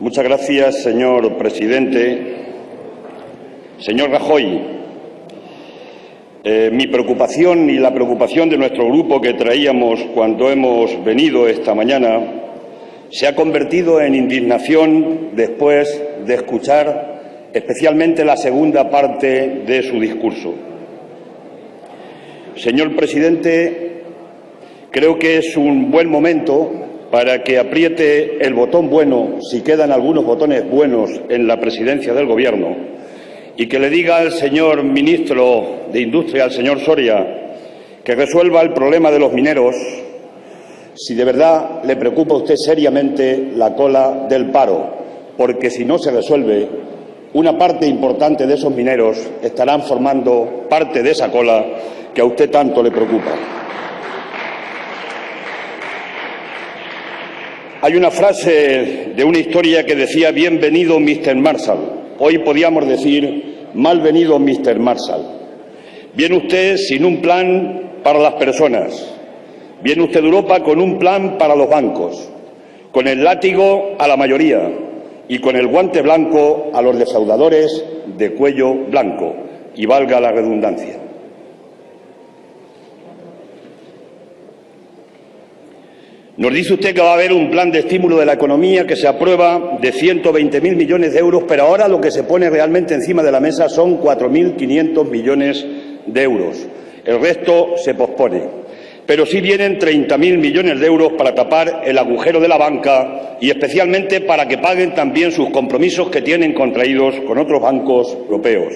Muchas gracias, señor presidente. Señor Rajoy, mi preocupación y la preocupación de nuestro grupo que traíamos cuando hemos venido esta mañana se ha convertido en indignación después de escuchar especialmente la segunda parte de su discurso. Señor presidente, creo que es un buen momento para que apriete el botón bueno, si quedan algunos botones buenos en la presidencia del Gobierno, y que le diga al señor ministro de Industria, al señor Soria, que resuelva el problema de los mineros, si de verdad le preocupa a usted seriamente la cola del paro, porque si no se resuelve, una parte importante de esos mineros estarán formando parte de esa cola que a usted tanto le preocupa. Hay una frase de una historia que decía «Bienvenido, Mr. Marshall». Hoy podíamos decir «Malvenido, Mr. Marshall». Viene usted sin un plan para las personas. Viene usted de Europa con un plan para los bancos, con el látigo a la mayoría y con el guante blanco a los defraudadores de cuello blanco, y valga la redundancia. Nos dice usted que va a haber un plan de estímulo de la economía que se aprueba de 120.000 millones de euros, pero ahora lo que se pone realmente encima de la mesa son 4.500 millones de euros. El resto se pospone. Pero sí vienen 30.000 millones de euros para tapar el agujero de la banca y especialmente para que paguen también sus compromisos que tienen contraídos con otros bancos europeos.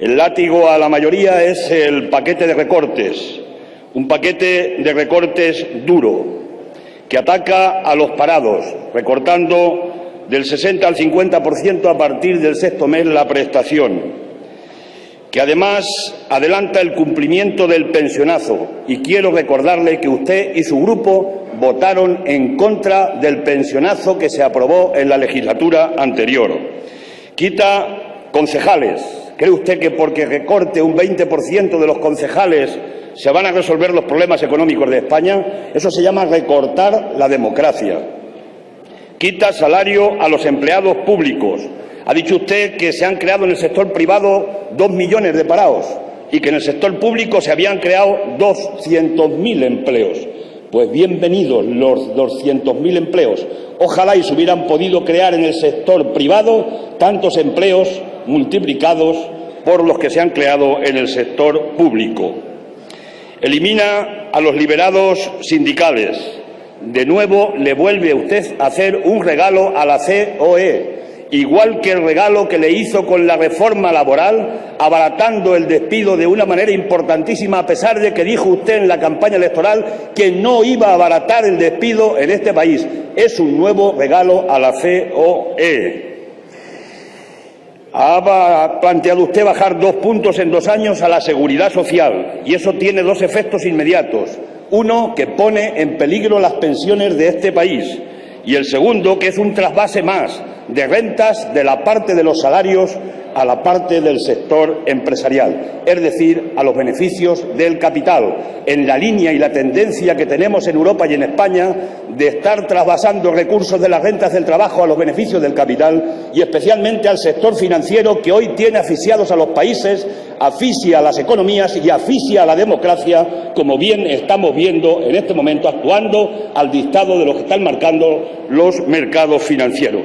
El látigo a la mayoría es el paquete de recortes, un paquete de recortes duro, que ataca a los parados, recortando del 60 al 50% a partir del sexto mes la prestación, que además adelanta el cumplimiento del pensionazo. Y quiero recordarle que usted y su grupo votaron en contra del pensionazo que se aprobó en la legislatura anterior. Quita concejales. ¿Cree usted que porque recorte un 20% de los concejales se van a resolver los problemas económicos de España? Eso se llama recortar la democracia. Quita salario a los empleados públicos. Ha dicho usted que se han creado en el sector privado 2 millones de parados y que en el sector público se habían creado 200.000 empleos. Pues bienvenidos los 200.000 empleos. Ojalá y se hubieran podido crear en el sector privado tantos empleos multiplicados por los que se han creado en el sector público. Elimina a los liberados sindicales. De nuevo le vuelve usted a hacer un regalo a la COE, igual que el regalo que le hizo con la reforma laboral, abaratando el despido de una manera importantísima, a pesar de que dijo usted en la campaña electoral que no iba a abaratar el despido en este país. Es un nuevo regalo a la COE. Ha planteado usted bajar 2 puntos en 2 años a la seguridad social, y eso tiene 2 efectos inmediatos. Uno, que pone en peligro las pensiones de este país, y el segundo, que es un trasvase más de rentas de la parte de los salarios a la parte del sector empresarial, es decir, a los beneficios del capital, en la línea y la tendencia que tenemos en Europa y en España de estar trasvasando recursos de las rentas del trabajo a los beneficios del capital y especialmente al sector financiero, que hoy tiene asfixiados a los países, asfixia a las economías y asfixia a la democracia, como bien estamos viendo en este momento, actuando al dictado de lo que están marcando los mercados financieros.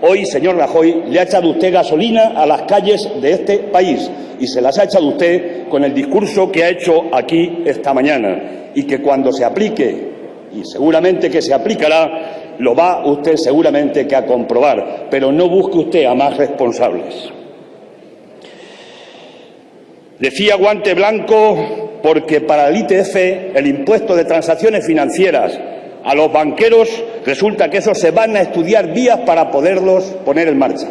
Hoy, señor Rajoy, le ha echado usted gasolina a las calles de este país y se las ha echado usted con el discurso que ha hecho aquí esta mañana, y que cuando se aplique, y seguramente que se aplicará, lo va usted seguramente que a comprobar, pero no busque usted a más responsables. Decía guante blanco porque para el ITF, el impuesto de transacciones financieras, a los banqueros resulta que esos se van a estudiar vías para poderlos poner en marcha.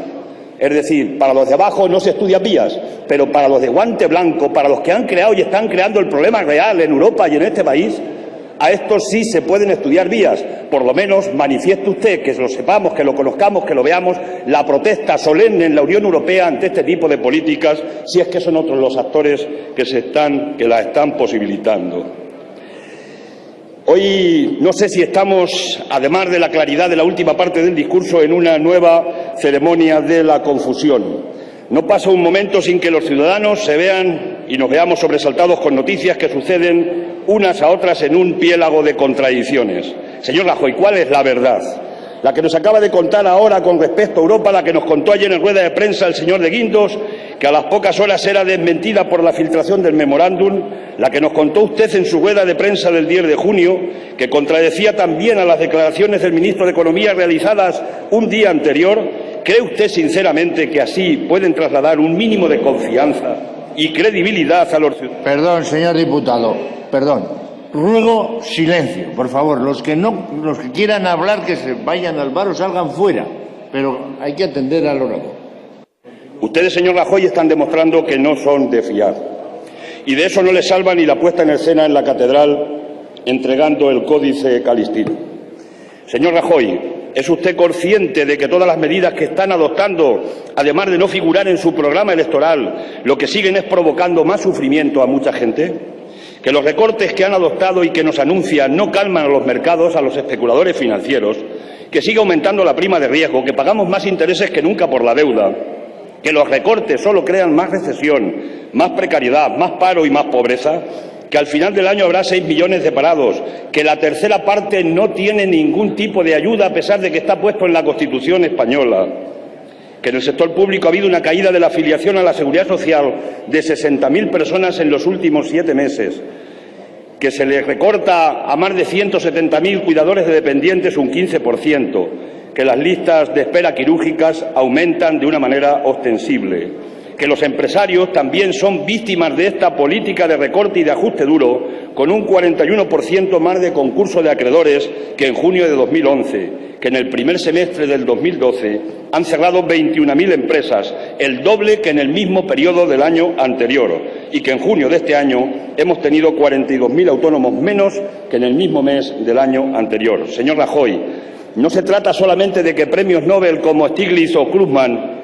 Es decir, para los de abajo no se estudian vías, pero para los de guante blanco, para los que han creado y están creando el problema real en Europa y en este país, a estos sí se pueden estudiar vías. Por lo menos manifieste usted, que lo sepamos, que lo conozcamos, que lo veamos, la protesta solemne en la Unión Europea ante este tipo de políticas, si es que son otros los actores que la están posibilitando. Hoy no sé si estamos, además de la claridad de la última parte del discurso, en una nueva ceremonia de la confusión. No pasa un momento sin que los ciudadanos se vean y nos veamos sobresaltados con noticias que suceden unas a otras en un piélago de contradicciones. Señor Rajoy, ¿cuál es la verdad? La que nos acaba de contar ahora con respecto a Europa, la que nos contó ayer en rueda de prensa el señor de Guindos, que a las pocas horas era desmentida por la filtración del memorándum, la que nos contó usted en su rueda de prensa del 10 de junio, que contradecía también a las declaraciones del ministro de Economía realizadas un día anterior. ¿Cree usted sinceramente que así pueden trasladar un mínimo de confianza y credibilidad a los ciudadanos? Perdón, señor diputado, perdón. Ruego silencio, por favor. Los que quieran hablar, que se vayan al bar o salgan fuera. Pero hay que atender al orador. Ustedes, señor Rajoy, están demostrando que no son de fiar. Y de eso no les salva ni la puesta en escena en la catedral entregando el Códice Calistino. Señor Rajoy, ¿es usted consciente de que todas las medidas que están adoptando, además de no figurar en su programa electoral, lo que siguen es provocando más sufrimiento a mucha gente? Que los recortes que han adoptado y que nos anuncian no calman a los mercados, a los especuladores financieros, que sigue aumentando la prima de riesgo, que pagamos más intereses que nunca por la deuda, que los recortes solo crean más recesión, más precariedad, más paro y más pobreza, que al final del año habrá 6 millones de parados, que la tercera parte no tiene ningún tipo de ayuda a pesar de que está puesto en la Constitución española, que en el sector público ha habido una caída de la afiliación a la Seguridad Social de 60.000 personas en los últimos 7 meses, que se les recorta a más de 170.000 cuidadores de dependientes un 15%, que las listas de espera quirúrgicas aumentan de una manera ostensible, que los empresarios también son víctimas de esta política de recorte y de ajuste duro, con un 41% más de concurso de acreedores que en junio de 2011, que en el primer semestre del 2012 han cerrado 21.000 empresas, el doble que en el mismo periodo del año anterior, y que en junio de este año hemos tenido 42.000 autónomos menos que en el mismo mes del año anterior. Señor Rajoy, no se trata solamente de que premios Nobel como Stiglitz o Krugman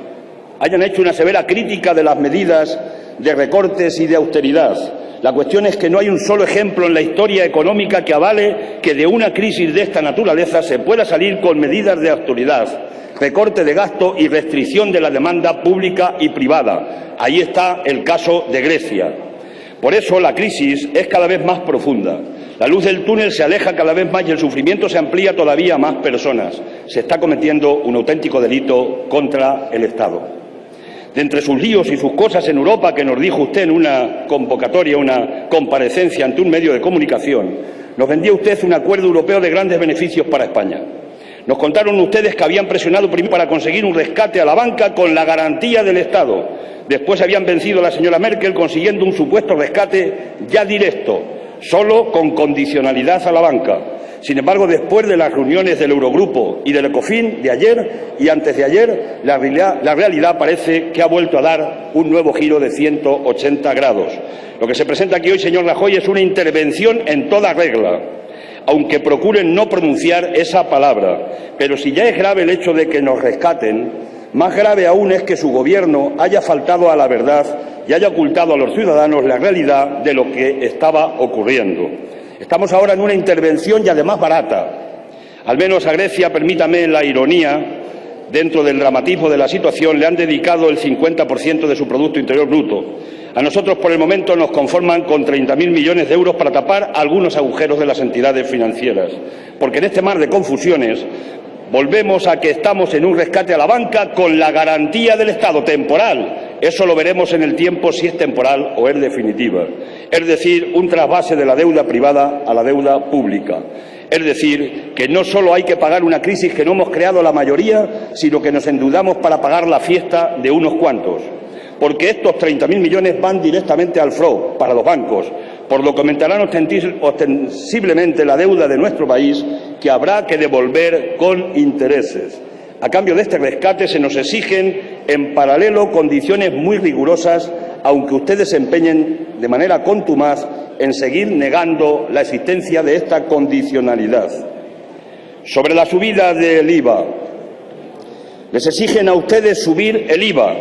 hayan hecho una severa crítica de las medidas de recortes y de austeridad. La cuestión es que no hay un solo ejemplo en la historia económica que avale que de una crisis de esta naturaleza se pueda salir con medidas de austeridad, recorte de gasto y restricción de la demanda pública y privada. Ahí está el caso de Grecia. Por eso la crisis es cada vez más profunda. La luz del túnel se aleja cada vez más y el sufrimiento se amplía todavía a más personas. Se está cometiendo un auténtico delito contra el Estado. De entre sus líos y sus cosas en Europa, que nos dijo usted en una convocatoria, una comparecencia ante un medio de comunicación, nos vendía usted un acuerdo europeo de grandes beneficios para España. Nos contaron ustedes que habían presionado primero para conseguir un rescate a la banca con la garantía del Estado. Después habían vencido a la señora Merkel consiguiendo un supuesto rescate ya directo, solo con condicionalidad a la banca. Sin embargo, después de las reuniones del Eurogrupo y del Ecofin de ayer y antes de ayer, la realidad parece que ha vuelto a dar un nuevo giro de 180 grados. Lo que se presenta aquí hoy, señor Rajoy, es una intervención en toda regla, aunque procuren no pronunciar esa palabra. Pero si ya es grave el hecho de que nos rescaten, más grave aún es que su Gobierno haya faltado a la verdad y haya ocultado a los ciudadanos la realidad de lo que estaba ocurriendo. Estamos ahora en una intervención y además barata. Al menos a Grecia, permítame la ironía, dentro del dramatismo de la situación, le han dedicado el 50% de su Producto Interior Bruto. A nosotros, por el momento, nos conforman con 30.000 millones de euros para tapar algunos agujeros de las entidades financieras. Porque en este mar de confusiones volvemos a que estamos en un rescate a la banca con la garantía del Estado temporal. Eso lo veremos en el tiempo si es temporal o es definitiva. Es decir, un trasvase de la deuda privada a la deuda pública. Es decir, que no solo hay que pagar una crisis que no hemos creado la mayoría, sino que nos endeudamos para pagar la fiesta de unos cuantos. Porque estos 30.000 millones van directamente al FROB, para los bancos, por lo que aumentarán ostensiblemente la deuda de nuestro país, que habrá que devolver con intereses. A cambio de este rescate se nos exigen en paralelo condiciones muy rigurosas, aunque ustedes se empeñen de manera contumaz en seguir negando la existencia de esta condicionalidad. Sobre la subida del IVA, les exigen a ustedes subir el IVA.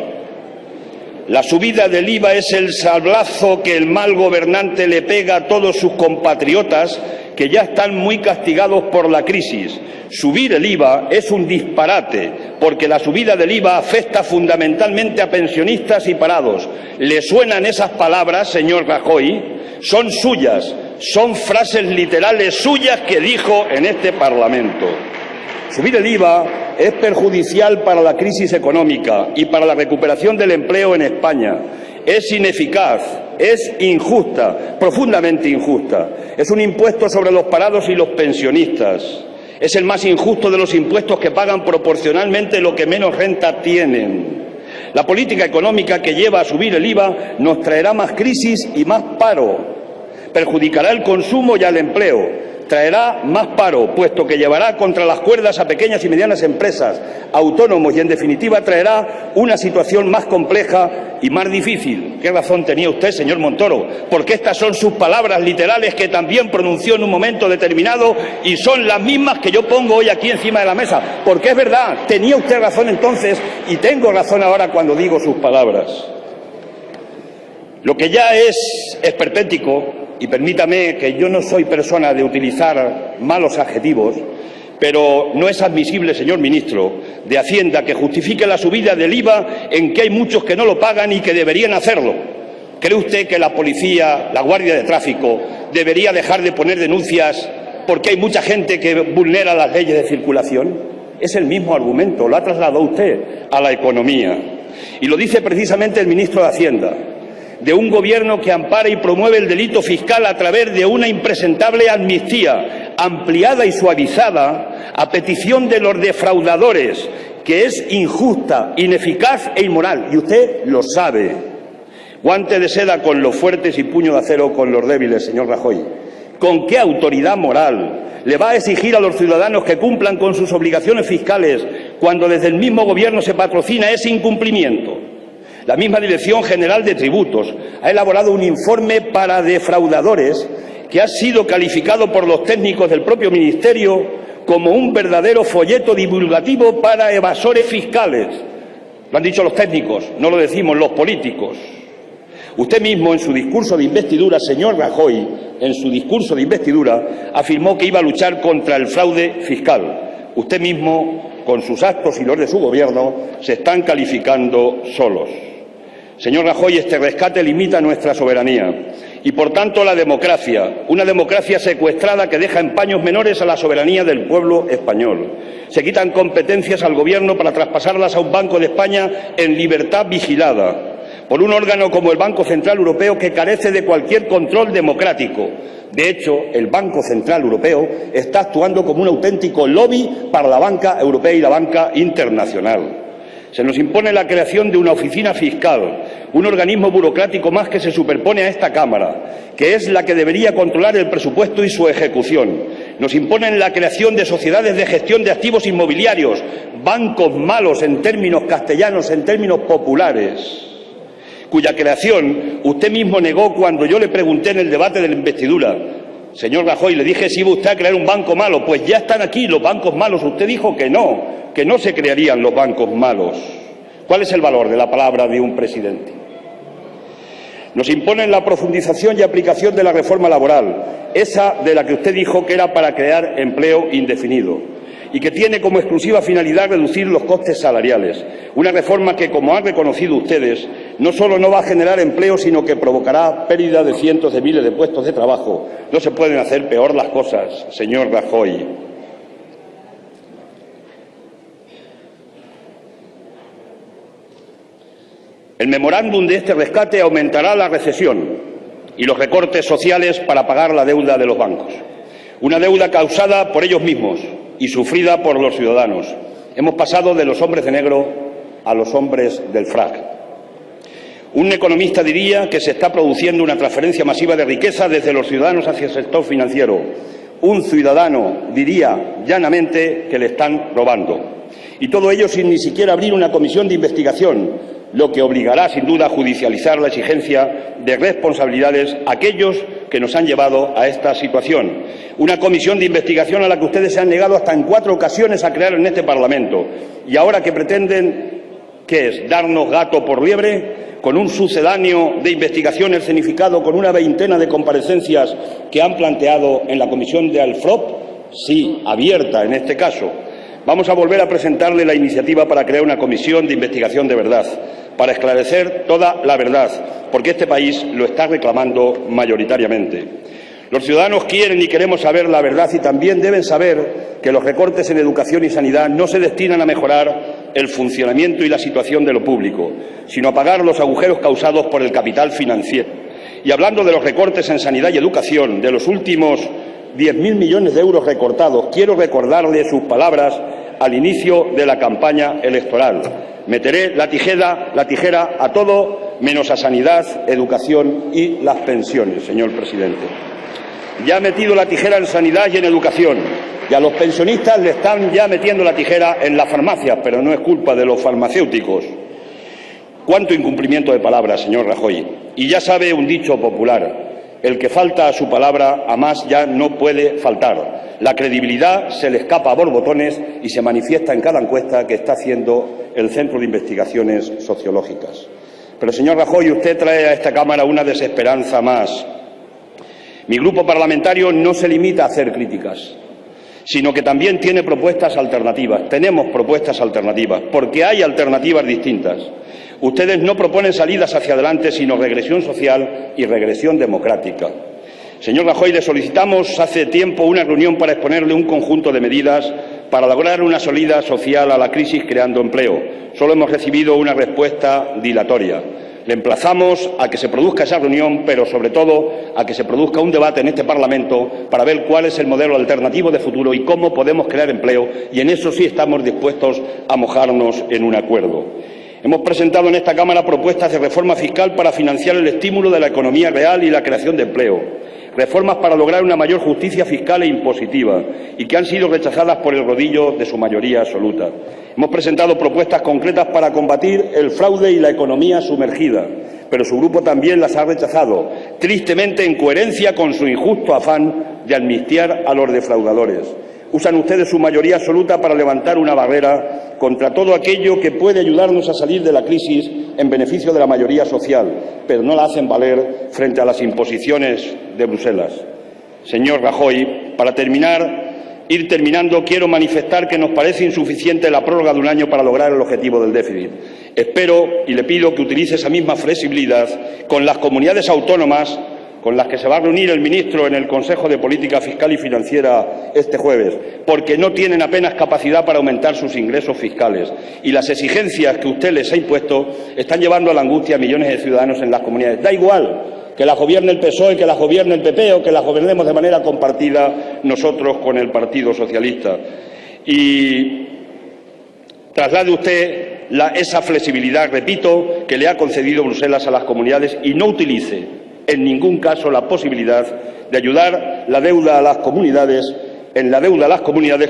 La subida del IVA es el sablazo que el mal gobernante le pega a todos sus compatriotas que ya están muy castigados por la crisis. Subir el IVA es un disparate, porque la subida del IVA afecta fundamentalmente a pensionistas y parados. ¿Le suenan esas palabras, señor Rajoy? Son suyas, son frases literales suyas que dijo en este Parlamento. Subir el IVA es perjudicial para la crisis económica y para la recuperación del empleo en España. Es ineficaz, es injusta, profundamente injusta. Es un impuesto sobre los parados y los pensionistas. Es el más injusto de los impuestos que pagan proporcionalmente lo que menos renta tienen. La política económica que lleva a subir el IVA nos traerá más crisis y más paro. Perjudicará el consumo y al empleo. Traerá más paro, puesto que llevará contra las cuerdas a pequeñas y medianas empresas, autónomos y, en definitiva, traerá una situación más compleja y más difícil. ¿Qué razón tenía usted, señor Montoro? Porque estas son sus palabras literales que también pronunció en un momento determinado y son las mismas que yo pongo hoy aquí encima de la mesa. Porque es verdad, tenía usted razón entonces y tengo razón ahora cuando digo sus palabras. Lo que ya es esperpéntico, y permítame que yo no soy persona de utilizar malos adjetivos, pero no es admisible, señor ministro de Hacienda, que justifique la subida del IVA en que hay muchos que no lo pagan y que deberían hacerlo. ¿Cree usted que la policía, la Guardia de Tráfico, debería dejar de poner denuncias porque hay mucha gente que vulnera las leyes de circulación? Es el mismo argumento, lo ha trasladado usted a la economía. Y lo dice precisamente el ministro de Hacienda, de un gobierno que ampara y promueve el delito fiscal a través de una impresentable amnistía ampliada y suavizada a petición de los defraudadores, que es injusta, ineficaz e inmoral, y usted lo sabe. Guante de seda con los fuertes y puño de acero con los débiles, señor Rajoy. ¿Con qué autoridad moral le va a exigir a los ciudadanos que cumplan con sus obligaciones fiscales cuando desde el mismo gobierno se patrocina ese incumplimiento? La misma Dirección General de Tributos ha elaborado un informe para defraudadores que ha sido calificado por los técnicos del propio Ministerio como un verdadero folleto divulgativo para evasores fiscales. Lo han dicho los técnicos, no lo decimos los políticos. Usted mismo, en su discurso de investidura, señor Rajoy, en su discurso de investidura, afirmó que iba a luchar contra el fraude fiscal. Usted mismo, con sus actos y los de su gobierno, se están calificando solos. Señor Rajoy, este rescate limita nuestra soberanía y, por tanto, la democracia, una democracia secuestrada que deja en paños menores a la soberanía del pueblo español. Se quitan competencias al Gobierno para traspasarlas a un Banco de España en libertad vigilada por un órgano como el Banco Central Europeo, que carece de cualquier control democrático. De hecho, el Banco Central Europeo está actuando como un auténtico lobby para la banca europea y la banca internacional. Se nos impone la creación de una oficina fiscal, un organismo burocrático más que se superpone a esta Cámara, que es la que debería controlar el presupuesto y su ejecución. Nos imponen la creación de sociedades de gestión de activos inmobiliarios, bancos malos en términos castellanos, en términos populares, cuya creación usted mismo negó cuando yo le pregunté en el debate de la investidura. Señor Rajoy, le dije si iba usted a crear un banco malo. Pues ya están aquí los bancos malos. Usted dijo que no se crearían los bancos malos. ¿Cuál es el valor de la palabra de un presidente? Nos imponen la profundización y aplicación de la reforma laboral, esa de la que usted dijo que era para crear empleo indefinido y que tiene como exclusiva finalidad reducir los costes salariales. Una reforma que, como han reconocido ustedes, no solo no va a generar empleo, sino que provocará pérdida de cientos de miles de puestos de trabajo. No se pueden hacer peor las cosas, señor Rajoy. El memorándum de este rescate aumentará la recesión y los recortes sociales para pagar la deuda de los bancos. Una deuda causada por ellos mismos y sufrida por los ciudadanos. Hemos pasado de los hombres de negro a los hombres del frac. Un economista diría que se está produciendo una transferencia masiva de riqueza desde los ciudadanos hacia el sector financiero. Un ciudadano diría llanamente que le están robando. Y todo ello sin ni siquiera abrir una comisión de investigación, lo que obligará sin duda a judicializar la exigencia de responsabilidades a aquellos que nos han llevado a esta situación. Una comisión de investigación a la que ustedes se han negado hasta en 4 ocasiones a crear en este Parlamento. Y ahora que pretenden, ¿qué es? ¿Darnos gato por liebre? con un sucedáneo de investigación escenificado, con una veintena de comparecencias que han planteado en la comisión de Alfrop, sí, abierta en este caso. Vamos a volver a presentarle la iniciativa para crear una comisión de investigación de verdad, para esclarecer toda la verdad, porque este país lo está reclamando mayoritariamente. Los ciudadanos quieren y queremos saber la verdad y también deben saber que los recortes en educación y sanidad no se destinan a mejorar el funcionamiento y la situación de lo público, sino a pagar los agujeros causados por el capital financiero. Y hablando de los recortes en sanidad y educación, de los últimos 10.000 millones de euros recortados, quiero recordarle sus palabras al inicio de la campaña electoral. Meteré la tijera a todo menos a sanidad, educación y las pensiones, señor presidente. Ya ha metido la tijera en sanidad y en educación, y a los pensionistas le están ya metiendo la tijera en las farmacias, pero no es culpa de los farmacéuticos. ¿Cuánto incumplimiento de palabras, señor Rajoy? Y ya sabe un dicho popular: el que falta a su palabra a más ya no puede faltar. La credibilidad se le escapa a borbotones y se manifiesta en cada encuesta que está haciendo el Centro de Investigaciones Sociológicas. Pero, señor Rajoy, usted trae a esta Cámara una desesperanza más. Mi grupo parlamentario no se limita a hacer críticas, sino que también tiene propuestas alternativas. Tenemos propuestas alternativas, porque hay alternativas distintas. Ustedes no proponen salidas hacia adelante, sino regresión social y regresión democrática. Señor Rajoy, le solicitamos hace tiempo una reunión para exponerle un conjunto de medidas para lograr una salida social a la crisis creando empleo. Solo hemos recibido una respuesta dilatoria. Le emplazamos a que se produzca esa reunión, pero sobre todo a que se produzca un debate en este Parlamento para ver cuál es el modelo alternativo de futuro y cómo podemos crear empleo, y en eso sí estamos dispuestos a mojarnos en un acuerdo. Hemos presentado en esta Cámara propuestas de reforma fiscal para financiar el estímulo de la economía real y la creación de empleo, reformas para lograr una mayor justicia fiscal e impositiva y que han sido rechazadas por el rodillo de su mayoría absoluta. Hemos presentado propuestas concretas para combatir el fraude y la economía sumergida, pero su grupo también las ha rechazado, tristemente en coherencia con su injusto afán de amnistiar a los defraudadores. Usan ustedes su mayoría absoluta para levantar una barrera contra todo aquello que puede ayudarnos a salir de la crisis en beneficio de la mayoría social, pero no la hacen valer frente a las imposiciones de Bruselas. Señor Rajoy, para ir terminando, quiero manifestar que nos parece insuficiente la prórroga de un año para lograr el objetivo del déficit. Espero y le pido que utilice esa misma flexibilidad con las comunidades autónomas con las que se va a reunir el ministro en el Consejo de Política Fiscal y Financiera este jueves, porque no tienen apenas capacidad para aumentar sus ingresos fiscales. Y las exigencias que usted les ha impuesto están llevando a la angustia a millones de ciudadanos en las comunidades. Da igual que las gobierne el PSOE, que las gobierne el PP o que las gobernemos de manera compartida nosotros con el Partido Socialista. Y traslade usted esa flexibilidad, repito, que le ha concedido Bruselas a las comunidades y no utilice en ningún caso la posibilidad de ayudar la deuda a las comunidades,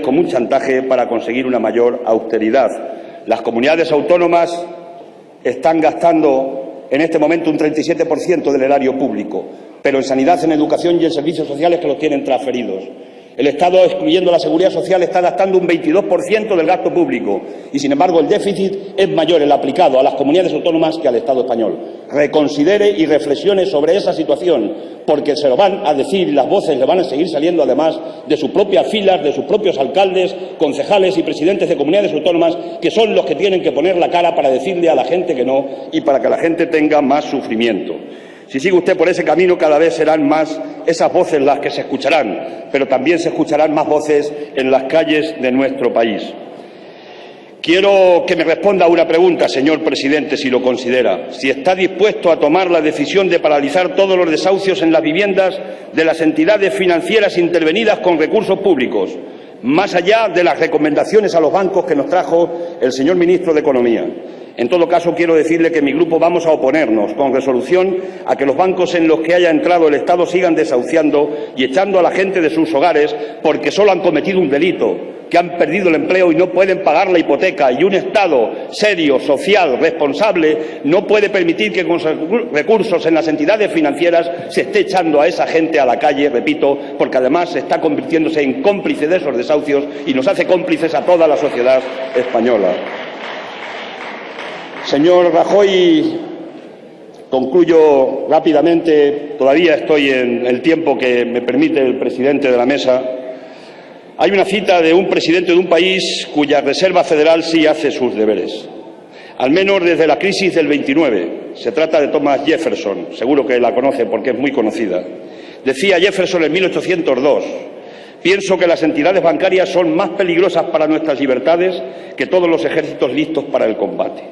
con un chantaje para conseguir una mayor austeridad. Las comunidades autónomas están gastando en este momento un 37% del erario público, pero en sanidad, en educación y en servicios sociales que los tienen transferidos. El Estado, excluyendo la seguridad social, está gastando un 22% del gasto público y, sin embargo, el déficit es mayor el aplicado a las comunidades autónomas que al Estado español. Reconsidere y reflexione sobre esa situación, porque se lo van a decir y las voces le van a seguir saliendo, además, de sus propias filas, de sus propios alcaldes, concejales y presidentes de comunidades autónomas, que son los que tienen que poner la cara para decirle a la gente que no y para que la gente tenga más sufrimiento. Si sigue usted por ese camino, cada vez serán más esas voces las que se escucharán, pero también se escucharán más voces en las calles de nuestro país. Quiero que me responda a una pregunta, señor presidente, si lo considera. Si está dispuesto a tomar la decisión de paralizar todos los desahucios en las viviendas de las entidades financieras intervenidas con recursos públicos, más allá de las recomendaciones a los bancos que nos trajo el señor ministro de Economía. En todo caso, quiero decirle que mi grupo vamos a oponernos con resolución a que los bancos en los que haya entrado el Estado sigan desahuciando y echando a la gente de sus hogares porque solo han cometido un delito, que han perdido el empleo y no pueden pagar la hipoteca. Y un Estado serio, social, responsable, no puede permitir que con recursos en las entidades financieras se esté echando a esa gente a la calle, repito, porque además se está convirtiéndose en cómplice de esos desahucios y nos hace cómplices a toda la sociedad española. Señor Rajoy, Concluyo rápidamente, todavía estoy en el tiempo que me permite el presidente de la mesa. Hay una cita de un presidente de un país cuya Reserva Federal sí hace sus deberes, al menos desde la crisis del 29. Se trata de Thomas Jefferson, seguro que la conoce porque es muy conocida. Decía Jefferson en 1802: pienso que las entidades bancarias son más peligrosas para nuestras libertades que todos los ejércitos listos para el combate.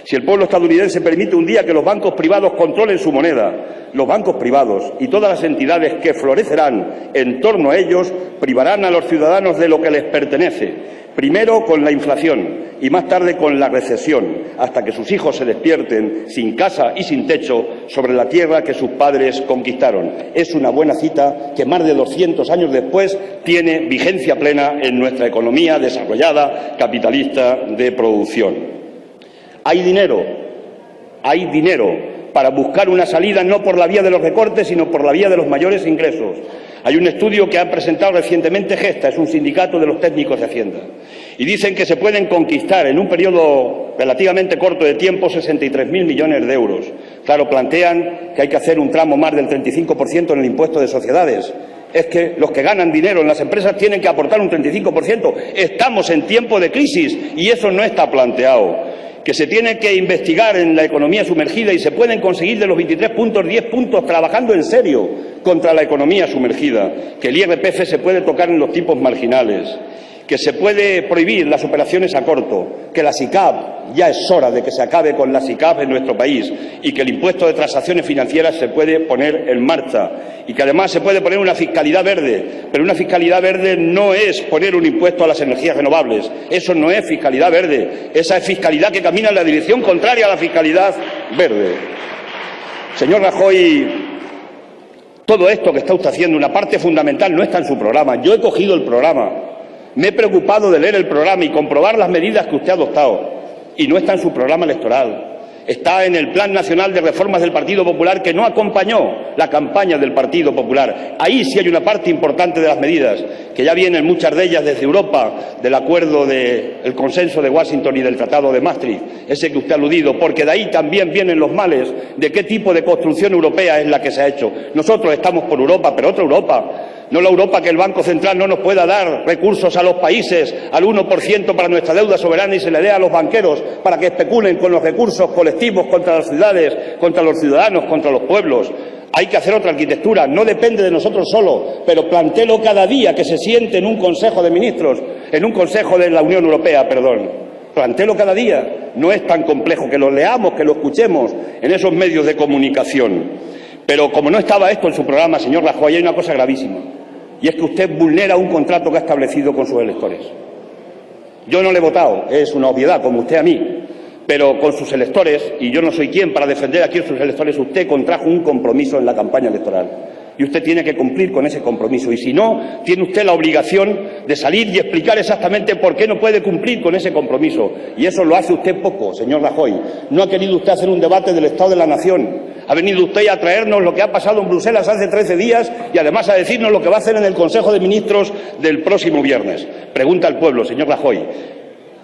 Si el pueblo estadounidense permite un día que los bancos privados controlen su moneda, los bancos privados y todas las entidades que florecerán en torno a ellos privarán a los ciudadanos de lo que les pertenece, primero con la inflación y más tarde con la recesión, hasta que sus hijos se despierten sin casa y sin techo sobre la tierra que sus padres conquistaron. Es una buena cita que más de 200 años después tiene vigencia plena en nuestra economía desarrollada, capitalista, de producción. Hay dinero para buscar una salida no por la vía de los recortes, sino por la vía de los mayores ingresos. Hay un estudio que ha presentado recientemente Gesta, es un sindicato de los técnicos de Hacienda, y dicen que se pueden conquistar en un periodo relativamente corto de tiempo 63.000 millones de euros. Claro, plantean que hay que hacer un tramo más del 35% en el impuesto de sociedades. Es que los que ganan dinero en las empresas tienen que aportar un 35%. Estamos en tiempo de crisis y eso no está planteado. Que se tiene que investigar en la economía sumergida y se pueden conseguir de los 23 puntos 10 puntos trabajando en serio contra la economía sumergida, que el IRPF se puede tocar en los tipos marginales, que se puede prohibir las operaciones a corto, que la SICAV, ya es hora de que se acabe con la SICAV en nuestro país, y que el impuesto de transacciones financieras se puede poner en marcha, y que además se puede poner una fiscalidad verde, pero una fiscalidad verde no es poner un impuesto a las energías renovables, eso no es fiscalidad verde, esa es fiscalidad que camina en la dirección contraria a la fiscalidad verde. Señor Rajoy, todo esto que está usted haciendo, una parte fundamental no está en su programa. Yo he cogido el programa, me he preocupado de leer el programa y comprobar las medidas que usted ha adoptado, y no está en su programa electoral. Está en el Plan Nacional de Reformas del Partido Popular, que no acompañó la campaña del Partido Popular. Ahí sí hay una parte importante de las medidas, que ya vienen muchas de ellas desde Europa, del acuerdo del consenso de Washington y del Tratado de Maastricht, ese que usted ha aludido, porque de ahí también vienen los males de qué tipo de construcción europea es la que se ha hecho. Nosotros estamos por Europa, pero otra Europa. No la Europa que el Banco Central no nos pueda dar recursos a los países al 1% para nuestra deuda soberana y se le dé a los banqueros para que especulen con los recursos colectivos contra las ciudades, contra los ciudadanos, contra los pueblos. Hay que hacer otra arquitectura, no depende de nosotros solo, pero plantéelo cada día que se siente en un Consejo de Ministros, en un Consejo de la Unión Europea, perdón. Plantéelo cada día, no es tan complejo, que lo leamos, que lo escuchemos en esos medios de comunicación. Pero como no estaba esto en su programa, señor Rajoy, hay una cosa gravísima, y es que usted vulnera un contrato que ha establecido con sus electores. Yo no le he votado, es una obviedad, como usted a mí, pero con sus electores, y yo no soy quien para defender aquí a sus electores, usted contrajo un compromiso en la campaña electoral. Y usted tiene que cumplir con ese compromiso. Y si no, tiene usted la obligación de salir y explicar exactamente por qué no puede cumplir con ese compromiso. Y eso lo hace usted poco, señor Rajoy. No ha querido usted hacer un debate del Estado de la Nación. Ha venido usted a traernos lo que ha pasado en Bruselas hace 13 días y además a decirnos lo que va a hacer en el Consejo de Ministros del próximo viernes. Pregunta al pueblo, señor Rajoy.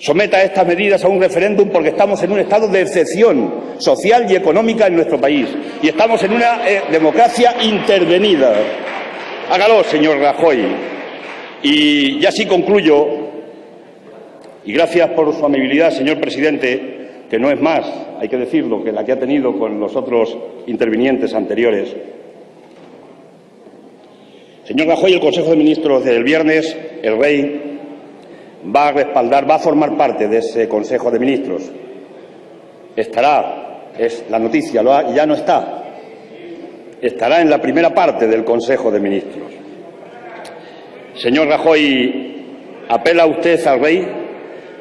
Someta estas medidas a un referéndum porque estamos en un estado de excepción social y económica en nuestro país y estamos en una democracia intervenida. Hágalo, señor Rajoy. Y ya sí concluyo, y gracias por su amabilidad, señor presidente, que no es más, hay que decirlo, que la que ha tenido con los otros intervinientes anteriores. Señor Rajoy, el Consejo de Ministros del viernes, el Rey va a respaldar, va a formar parte de ese Consejo de Ministros. Estará, es la noticia, ya no está, estará en la primera parte del Consejo de Ministros. Señor Rajoy, ¿apela usted al Rey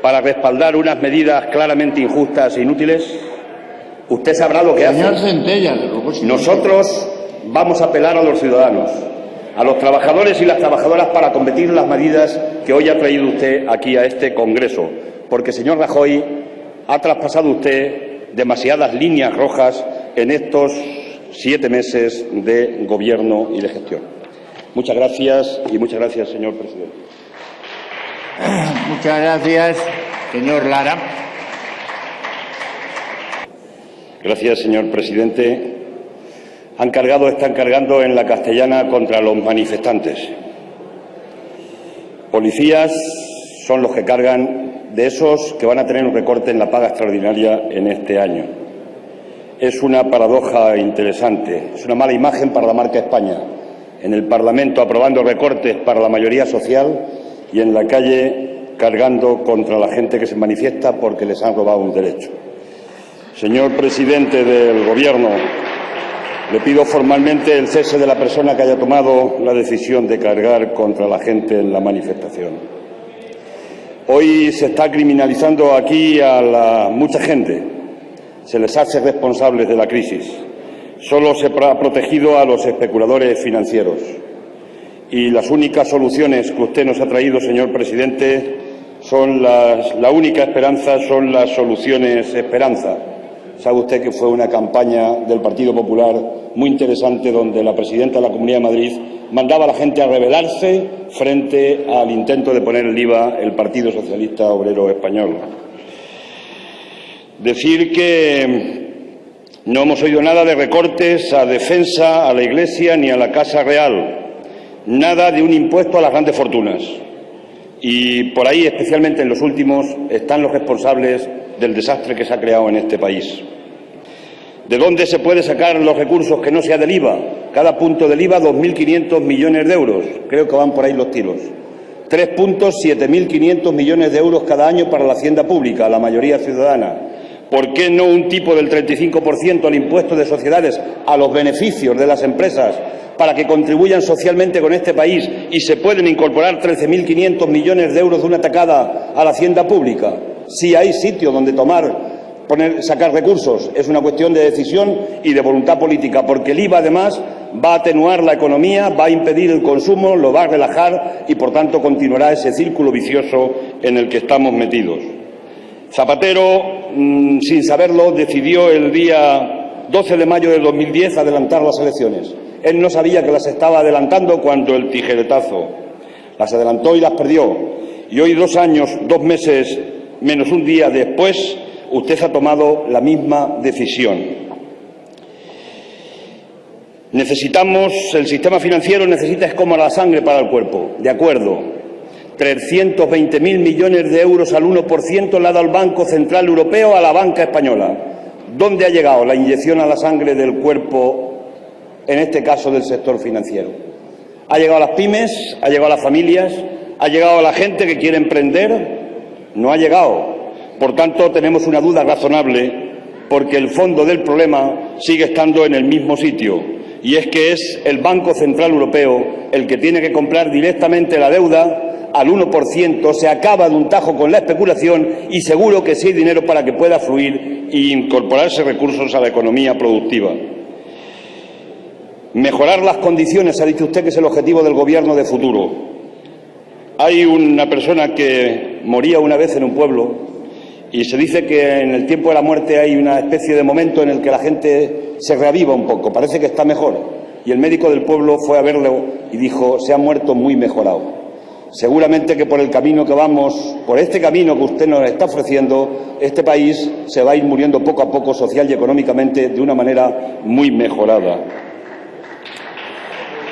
para respaldar unas medidas claramente injustas e inútiles? Usted sabrá lo que hace. Señor Centella, nosotros vamos a apelar a los ciudadanos, a los trabajadores y las trabajadoras para combatir las medidas que hoy ha traído usted aquí a este Congreso, porque, señor Rajoy, ha traspasado usted demasiadas líneas rojas en estos 7 meses de gobierno y de gestión. Muchas gracias y muchas gracias, señor presidente. Muchas gracias, señor Lara. Gracias, señor presidente. Están cargando en la Castellana contra los manifestantes. Policías son los que cargan de esos que van a tener un recorte en la paga extraordinaria en este año. Es una paradoja interesante, es una mala imagen para la marca España. En el Parlamento aprobando recortes para la mayoría social y en la calle cargando contra la gente que se manifiesta porque les han robado un derecho. Señor presidente del Gobierno, le pido formalmente el cese de la persona que haya tomado la decisión de cargar contra la gente en la manifestación. Hoy se está criminalizando aquí a mucha gente. Se les hace responsables de la crisis. Solo se ha protegido a los especuladores financieros. Y las únicas soluciones que usted nos ha traído, señor presidente, son la única esperanza son las soluciones esperanza. Sabe usted que fue una campaña del Partido Popular muy interesante donde la presidenta de la Comunidad de Madrid mandaba a la gente a rebelarse frente al intento de poner el IVA el Partido Socialista Obrero Español. Decir que no hemos oído nada de recortes a defensa, a la Iglesia ni a la Casa Real. Nada de un impuesto a las grandes fortunas. Y por ahí, especialmente en los últimos, están los responsables del desastre que se ha creado en este país. ¿De dónde se puede sacar los recursos que no sea del IVA? Cada punto del IVA, 2.500 millones de euros. Creo que van por ahí los tiros. 3 puntos, 7.500 millones de euros cada año para la hacienda pública, la mayoría ciudadana. ¿Por qué no un tipo del 35% al impuesto de sociedades a los beneficios de las empresas para que contribuyan socialmente con este país y se pueden incorporar 13.500 millones de euros de una tacada a la hacienda pública? Sí hay sitio donde sacar recursos. Es una cuestión de decisión y de voluntad política, porque el IVA, además, va a atenuar la economía, va a impedir el consumo, lo va a relajar y, por tanto, continuará ese círculo vicioso en el que estamos metidos. Zapatero, sin saberlo, decidió el día 12 de mayo de 2010 adelantar las elecciones. Él no sabía que las estaba adelantando cuando el tijeretazo. Las adelantó y las perdió. Y hoy, 2 años, 2 meses, menos un día después, usted ha tomado la misma decisión. El sistema financiero necesita es como la sangre para el cuerpo. De acuerdo. 320.000 millones de euros al 1% le ha dado el Banco Central Europeo a la banca española. ¿Dónde ha llegado la inyección a la sangre del cuerpo, en este caso del sector financiero? ¿Ha llegado a las pymes? ¿Ha llegado a las familias? ¿Ha llegado a la gente que quiere emprender? No ha llegado. Por tanto, tenemos una duda razonable porque el fondo del problema sigue estando en el mismo sitio, y es que es el Banco Central Europeo el que tiene que comprar directamente la deuda al 1%, se acaba de un tajo con la especulación y seguro que sí hay dinero para que pueda fluir e incorporarse recursos a la economía productiva. Mejorar las condiciones, ha dicho usted, que es el objetivo del Gobierno de futuro. Hay una persona que moría una vez en un pueblo y se dice que en el tiempo de la muerte hay una especie de momento en el que la gente se reaviva un poco, parece que está mejor. Y el médico del pueblo fue a verlo y dijo: se ha muerto muy mejorado. Seguramente que por el camino que vamos, por este camino que usted nos está ofreciendo, este país se va a ir muriendo poco a poco social y económicamente de una manera muy mejorada.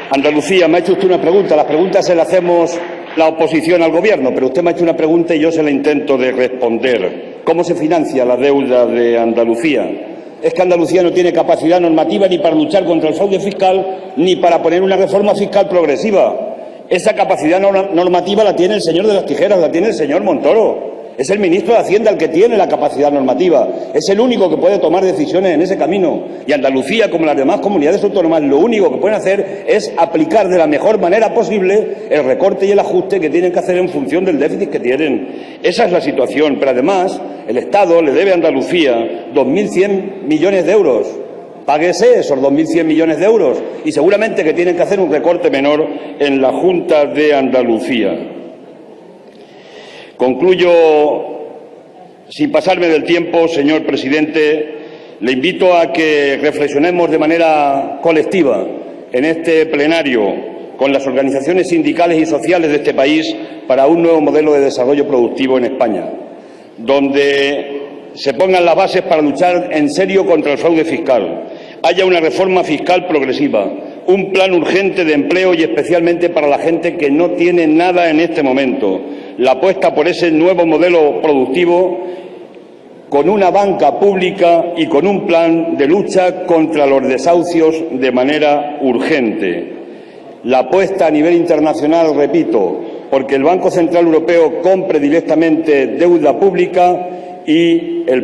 Andalucía, me ha hecho usted una pregunta. Las preguntas se las hacemos la oposición al Gobierno, pero usted me ha hecho una pregunta y yo se la intento de responder. ¿Cómo se financia la deuda de Andalucía? Es que Andalucía no tiene capacidad normativa ni para luchar contra el fraude fiscal ni para poner una reforma fiscal progresiva. Esa capacidad normativa la tiene el señor de las tijeras, la tiene el señor Montoro. Es el ministro de Hacienda el que tiene la capacidad normativa. Es el único que puede tomar decisiones en ese camino. Y Andalucía, como las demás comunidades autónomas, lo único que pueden hacer es aplicar de la mejor manera posible el recorte y el ajuste que tienen que hacer en función del déficit que tienen. Esa es la situación. Pero además, el Estado le debe a Andalucía 2.100 millones de euros. Páguese esos 2.100 millones de euros y seguramente que tienen que hacer un recorte menor en la Junta de Andalucía. Concluyo, sin pasarme del tiempo, señor presidente, le invito a que reflexionemos de manera colectiva en este plenario con las organizaciones sindicales y sociales de este país para un nuevo modelo de desarrollo productivo en España, donde se pongan las bases para luchar en serio contra el fraude fiscal, haya una reforma fiscal progresiva, un plan urgente de empleo y especialmente para la gente que no tiene nada en este momento, la apuesta por ese nuevo modelo productivo con una banca pública y con un plan de lucha contra los desahucios de manera urgente. La apuesta a nivel internacional, repito, porque el Banco Central Europeo compre directamente deuda pública y el